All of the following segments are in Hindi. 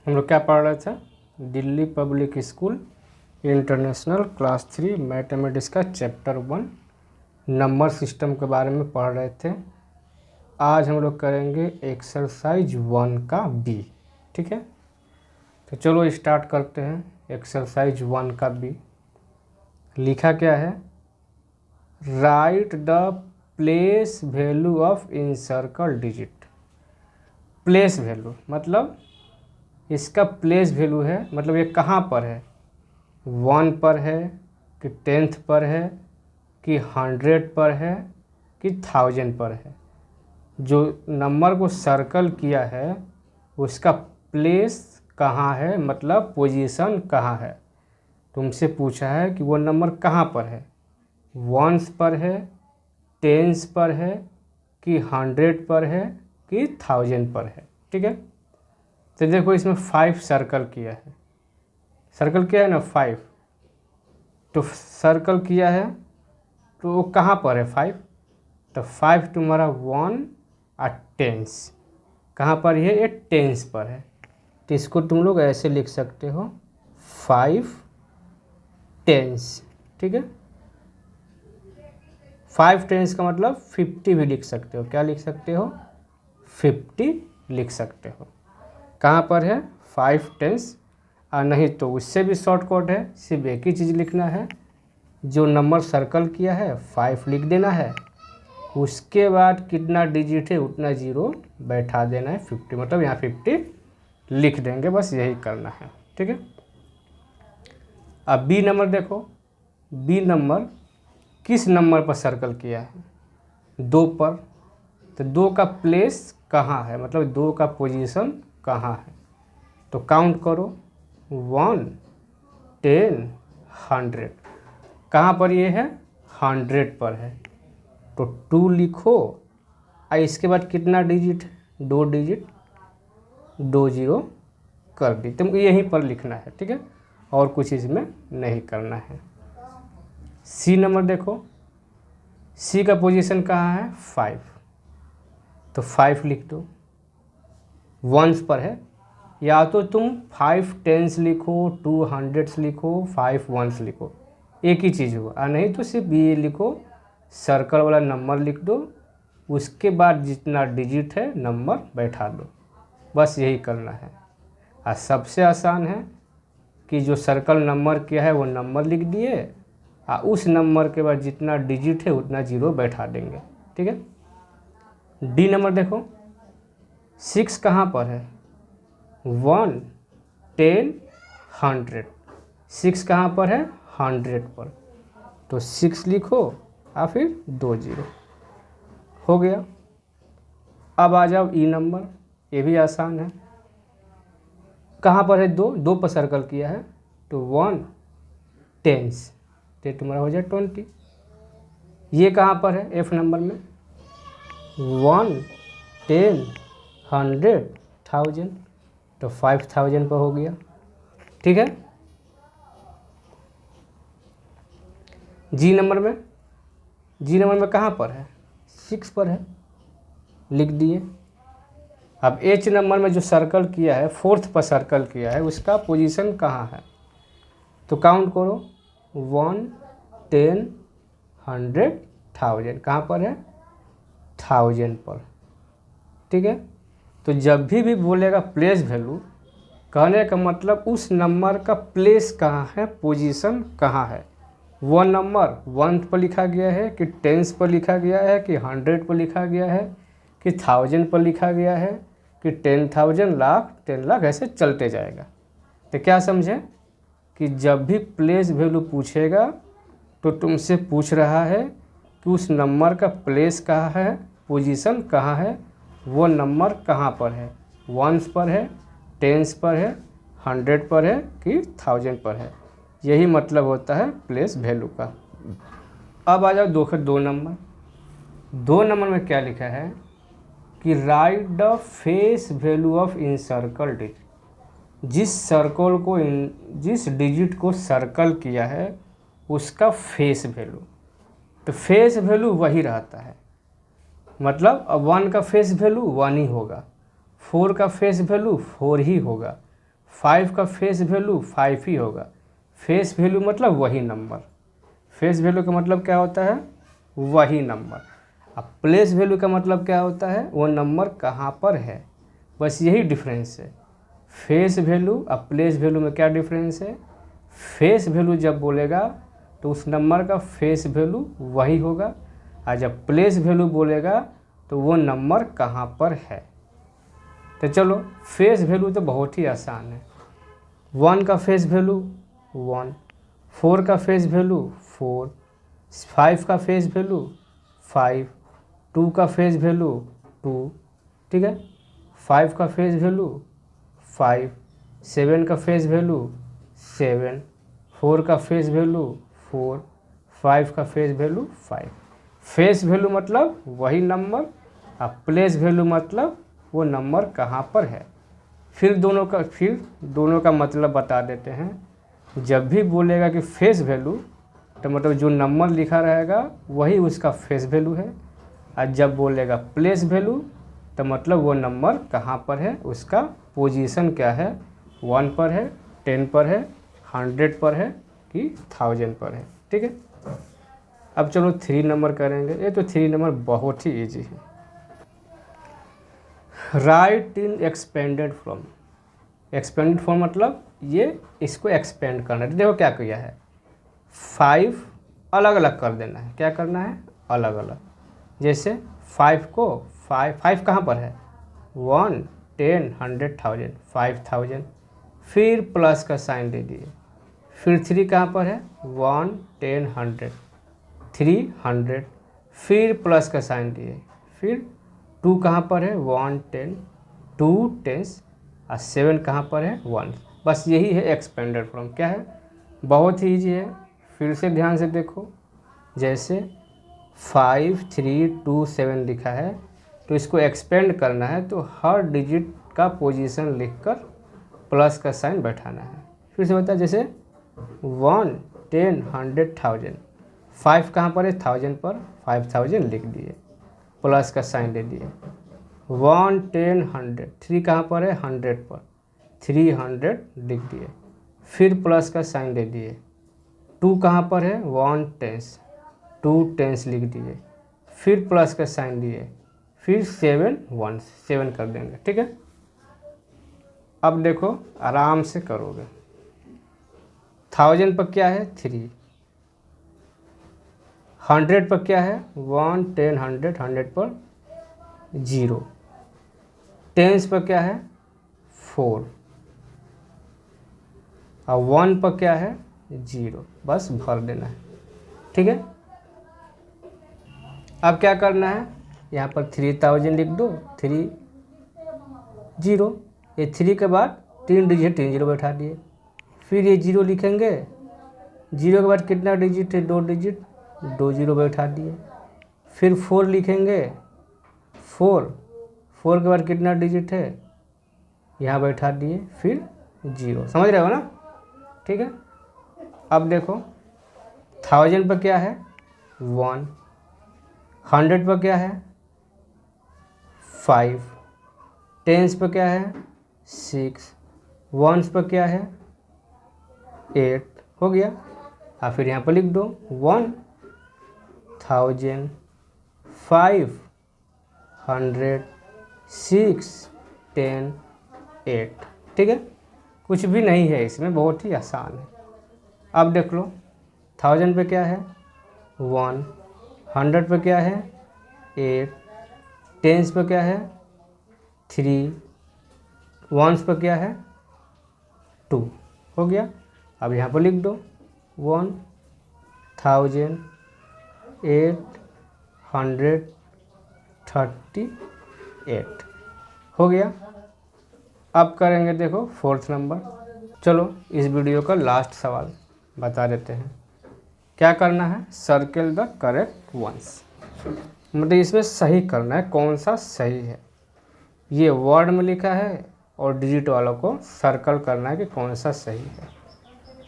हम लोग क्या पढ़ रहे थे? Delhi public school international class 3 mathematics का चैप्टर 1 नंबर सिस्टम के बारे में पढ़ रहे थे। आज हम लोग करेंगे एक्सरसाइज 1 का बी। ठीक है, तो चलो स्टार्ट करते हैं। एक्सरसाइज 1 का बी लिखा क्या है? Right the place value of encircle digit. Place value मतलब इसका प्लेस वैल्यू है, मतलब ये कहाँ पर है? 1 पर है कि 10th पर है कि 100 पर है कि 1000 पर है। जो नंबर को सर्कल किया है उसका प्लेस कहाँ है, मतलब पोजीशन कहाँ है। तुमसे पूछा है कि वो नंबर कहाँ पर है, 1s पर है, 10s पर है कि 100 पर है कि 1000 पर है। ठीक है, तो देखो इसमें 5 सर्कल किया है। सर्कल किया है ना 5, तो सर्कल किया है तो वो कहाँ पर है 5? तो 5 तुम्हारा 1 और 10s कहाँ पर है? ये 10s पर है। तो इसको तुम लोग ऐसे लिख सकते हो 5 10s। ठीक है, 5 10s का मतलब 50 भी लिख सकते हो। क्या लिख सकते हो? 50 लिख सकते हो। कहाँ पर है? 5 10s। और नहीं तो उससे भी शॉर्टकट है, सिर्फ एक ही चीज़ लिखना है। जो नंबर सर्कल किया है 5 लिख देना है, उसके बाद कितना डिजिट है उतना जीरो बैठा देना है 50, मतलब यहाँ 50 लिख देंगे, बस यही करना है। ठीक है, अब बी नंबर देखो। बी नंबर किस नंबर पर सर्कल किया है? 2 पर। तो 2 का प्लेस कहाँ है, मतलब 2 का पोजीशन कहाँ है? तो काउंट करो 1 10 100। कहाँ पर ये है? 100 पर है। तो 2 लिखो और इसके बाद कितना डिजिट है? 2 डिजिट, 2 जीरो कर दी। तुमको यहीं पर लिखना है। ठीक है, और कुछ इसमें नहीं करना है। सी नंबर देखो। सी का पोजीशन कहाँ है? 5। तो 5 लिख दो। 1s पर है, या तो तुम 5 10s लिखो, 2 100s लिखो, 5 1s लिखो, एक ही चीज़ होगा। और नहीं तो सिर्फ ये लिखो, सर्कल वाला नंबर लिख दो, उसके बाद जितना डिजिट है नंबर बैठा दो, बस यही करना है। और सबसे आसान है कि जो सर्कल नंबर किया है वो नंबर लिख दिए और उस नंबर के बाद जितना डिजिट है उतना जीरो बैठा देंगे। ठीक है, डी नंबर देखो। 6 कहाँ पर है? 1 10 100। 6 कहाँ पर है? 100 पर। तो 6 लिखो और फिर 2 जीरो हो गया। अब आ जाओ ई नंबर। ये भी आसान है। कहाँ पर है? 2 पर सर्कल किया है, तो 1 10s, तो तुम्हारा हो जाए 20। ये कहाँ पर है? एफ नंबर में 1 10 100 1000, तो 5000 पर हो गया। ठीक है, जी नंबर में। जी नंबर में कहाँ पर है? 6 पर है, लिख दिए। अब एच नंबर में जो सर्कल किया है, 4th पर सर्कल किया है, उसका पोजीशन कहाँ है? तो काउंट करो 1 10 100 1000। कहाँ पर है? 1000 पर। ठीक है, तो जब भी बोलेगा प्लेस वैल्यू, कहने का मतलब उस नंबर का प्लेस कहाँ है, पोजीशन कहाँ है। वो नंबर 1 पर लिखा गया है कि 10s पर लिखा गया है कि 100 पर लिखा गया है कि 1000 पर लिखा गया है कि 10,000 लाख 10 लाख, ऐसे चलते जाएगा। तो क्या समझे कि जब भी प्लेस वैल्यू पूछेगा तो तुमसे पूछ रहा है कि उस नंबर का प्लेस कहाँ है, पोजीशन कहाँ है, वो नंबर कहाँ पर है, 1s पर है, 10s पर है, 100 पर है कि 1000 पर है। यही मतलब होता है प्लेस वैल्यू का। अब आ जाओ 2 नंबर। 2 नंबर में क्या लिखा है कि right the face value of encircle digit. जिस डिजिट को सर्कल किया है उसका फेस वैल्यू। तो फेस वैल्यू वही रहता है, मतलब 1 का फेस वैल्यू 1 ही होगा, 4 का फेस वैल्यू 4 ही होगा, 5 का फेस वैल्यू 5 ही होगा। फेस वैल्यू मतलब वही नंबर, फेस वैल्यू का मतलब क्या होता है, वही नंबर। अब प्लेस वैल्यू का मतलब क्या होता है, वो नंबर कहाँ पर है, बस यही डिफरेंस है। फेस वैल्यू और प्लेस वैल्यू में क्या डिफरेंस है, फेस वैल्यू जब बोलेगा तो उस नंबर का फेस वैल्यू वही होगा, और जब प्लेस वैल्यू बोलेगा तो वो नंबर कहाँ पर है। तो चलो फेस वैल्यू तो बहुत ही आसान है। 1 का फेस वैल्यू 1, 4 का फेस वैल्यू 4, 5 का फेस वैल्यू 5, 2 का फेस वैल्यू 2, ठीक है, 5 का फेस वैल्यू 5, 7 का फेस वैल्यू 7, 4 का फेस वैल्यू 4, 5 का फेस वैल्यू 5। फेस वैल्यू मतलब वही नंबर, और प्लेस वैल्यू मतलब वो नंबर कहाँ पर है। फिर दोनों का मतलब बता देते हैं। जब भी बोलेगा कि फेस वैल्यू तो मतलब जो नंबर लिखा रहेगा वही उसका फेस वैल्यू है, और जब बोलेगा प्लेस वैल्यू तो मतलब वो नंबर कहाँ पर है, उसका पोजीशन क्या है, 1 पर है, 10 पर है, 100 पर है कि 1000 पर है, ठीक है। अब चलो 3 नंबर करेंगे। ये तो 3 नंबर बहुत ही इजी है। राइट इन एक्सपेंडेड फॉर्म। एक्सपेंडेड फॉर्म मतलब ये इसको एक्सपेंड करना है। देखो क्या किया है, 5 अलग अलग कर देना है। क्या करना है, अलग अलग। जैसे 5 को 5 कहाँ पर है, 1, 10, 100, 1000, 5000, फिर प्लस का साइन दे दिए। फिर 3 कहाँ पर है, 1, 10, 100, 300, फिर प्लस का साइन दिए। फिर 2 कहाँ पर है, 1, 10, 2 10, और 7 कहाँ पर है, 1। बस यही है एक्सपेंडेड फॉर्म। क्या है, बहुत ही ईजी है। फिर से ध्यान से देखो, जैसे 5, 3, 2, 7 लिखा है तो इसको एक्सपेंड करना है तो हर डिजिट का पोजीशन लिखकर प्लस का साइन बैठाना है। फिर से बता, जैसे 1, 10, 100, 1000, 5 कहाँ पर है, 1000 पर, 5000 लिख दिए, प्लस का साइन दे दिए। 1, 10, 100, 3 कहाँ पर है, 100 पर, 300 लिख दिए, फिर प्लस का साइन दे दिए। 2 कहाँ पर है, 1 10, 2 10 लिख दिए, फिर प्लस का साइन दिए, फिर 7 1 7 कर देंगे, ठीक है। अब देखो आराम से करोगे। 1000 पर क्या है, 3, 100 पर क्या है, 1, 10, 100, 100 पर 0, 10 पर क्या है, 4, और 1 पर क्या है, 0। बस भर देना है, ठीक है। अब क्या करना है, यहाँ पर 3000 लिख दो, 3 0, ये 3 के बाद 3 डिजिट 3 0 बैठा दिए। फिर ये 0 लिखेंगे, 0 के बाद कितना डिजिट है, 2 डिजिट, 2 0 बैठा दिए। फिर 4 लिखेंगे, 4 के बाद कितना डिजिट है, यहाँ बैठा दिए, फिर 0। समझ रहे हो ना, ठीक है। अब देखो 1000 पर क्या है, 1, 100 पर क्या है, 5, 10 पर क्या है, 6, 1 पर क्या है, 8। हो गया। और फिर यहाँ पर लिख दो 1000, 500, 6, 10, 8, ठीक है। कुछ भी नहीं है इसमें, बहुत ही आसान है। अब देख लो 1000 पे क्या है, 1, 100 पे क्या है, 8, 10 पे क्या है, 3, 1 पे क्या है, 2। हो गया। अब यहाँ पर लिख दो 1838। हो गया। अब करेंगे देखो 4th नंबर। चलो इस वीडियो का लास्ट सवाल बता देते हैं। क्या करना है, सर्कल द करेक्ट वंस, मतलब इसमें सही करना है, कौन सा सही है। ये वर्ड में लिखा है और डिजिट वालों को सर्कल करना है कि कौन सा सही है।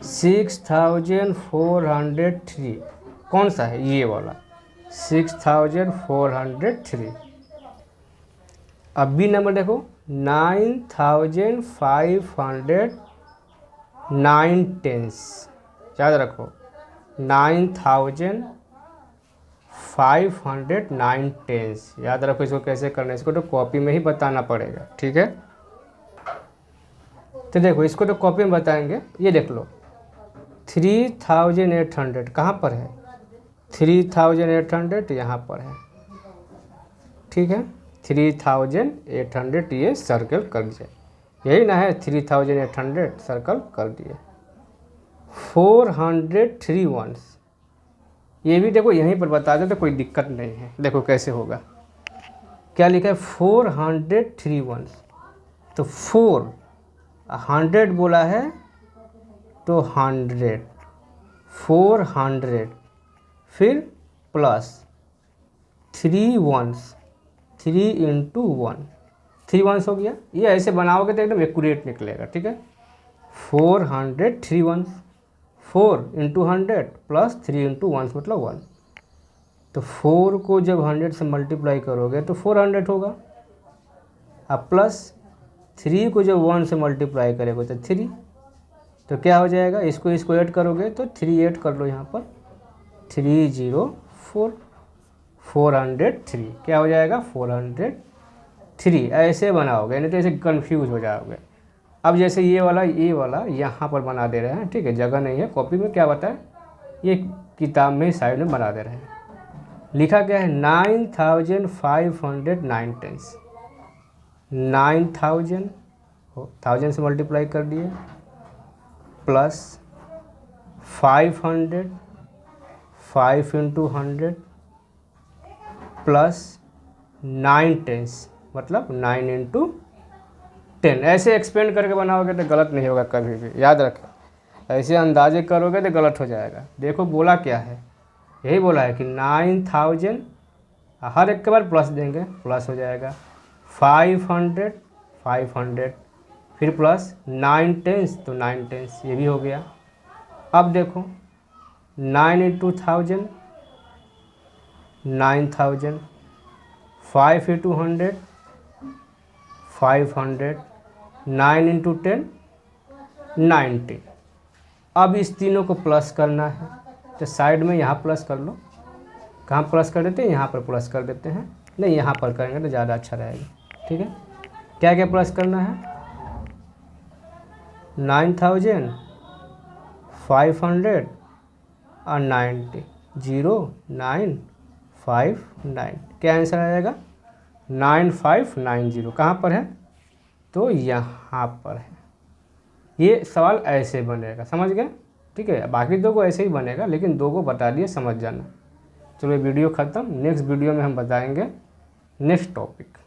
6403 कौन सा है, ये वाला 6403। अब बी नंबर देखो 9,509 टेंस, याद रखो 9,509 टेंस, याद रखो। इसको कैसे करना है, इसको तो कॉपी में ही बताना पड़ेगा, ठीक है। तो देखो इसको तो कॉपी में बताएंगे, ये देख लो 3,800 कहाँ पर है, 3,800 यहाँ पर है, ठीक है। 3,800 ये सर्कल कर दिए, यही ना है 3,800 सर्कल कर दिए। 403 वंस, ये भी देखो यहीं पर बता दे तो कोई दिक्कत नहीं है। देखो कैसे होगा, क्या लिखा है 403 वंस, तो 400 बोला है तो 100, 400 फिर प्लस 3 वंस, 3 इंटू 1, 3 वंस हो गया। ये ऐसे बनाओगे तो एकदम एक्यूरेट निकलेगा, ठीक है। 403 ones, 4 into 100 plus 3 into ones मतलब 1, तो 4 को जब 100 से मल्टीप्लाई करोगे तो 400 होगा, अब प्लस 3 को जब 1 से मल्टीप्लाई करोगे तो 3, तो क्या हो जाएगा, इसको ऐड करोगे तो 3 ऐड कर लो यहाँ पर, 304, 403 क्या हो जाएगा 403, ऐसे बनाओगे, नहीं तो ऐसे कंफ्यूज हो जाओगे। अब जैसे ये वाला यहाँ पर बना दे रहे हैं, ठीक है, जगह नहीं है कॉपी में, क्या बताएं, ये किताब में साइड में बना दे रहे हैं। लिखा क्या है 9,509 टेंस, 9,000 1000 से मल्टीप्लाई कर दिए प्लस 500, 5 इंटू 100 प्लस 9 टेंस मतलब 9 इंटू 10। ऐसे एक्सपेंड करके बनाओगे तो गलत नहीं होगा कभी भी, याद रखें। ऐसे अंदाजे करोगे तो गलत हो जाएगा। देखो बोला क्या है, यही बोला है कि 9,000, हर एक के बाद प्लस देंगे, प्लस हो जाएगा 500, 500 फिर प्लस 9 टेंस तो 9 टेंस, ये भी हो गया। अब देखो 9 इंटू 1000, 9,000, 5 इंटू 100, 500, 9 इंटू 10, 90। अब इस तीनों को प्लस करना है, तो साइड में यहाँ प्लस कर लो। कहाँ प्लस कर देते हैं, यहाँ पर प्लस कर देते हैं, नहीं यहाँ पर करेंगे तो ज़्यादा अच्छा रहेगा, ठीक है। क्या क्या प्लस करना है, 9,500 और 90, 0959, क्या आंसर आएगा 9590। कहाँ पर है, तो यहाँ पर है। ये सवाल ऐसे बनेगा, समझ गए, ठीक है। बाकी दो को ऐसे ही बनेगा, लेकिन दो को बता दिए, समझ जाना। चलो वीडियो ख़त्म, नेक्स्ट वीडियो में हम बताएंगे नेक्स्ट टॉपिक।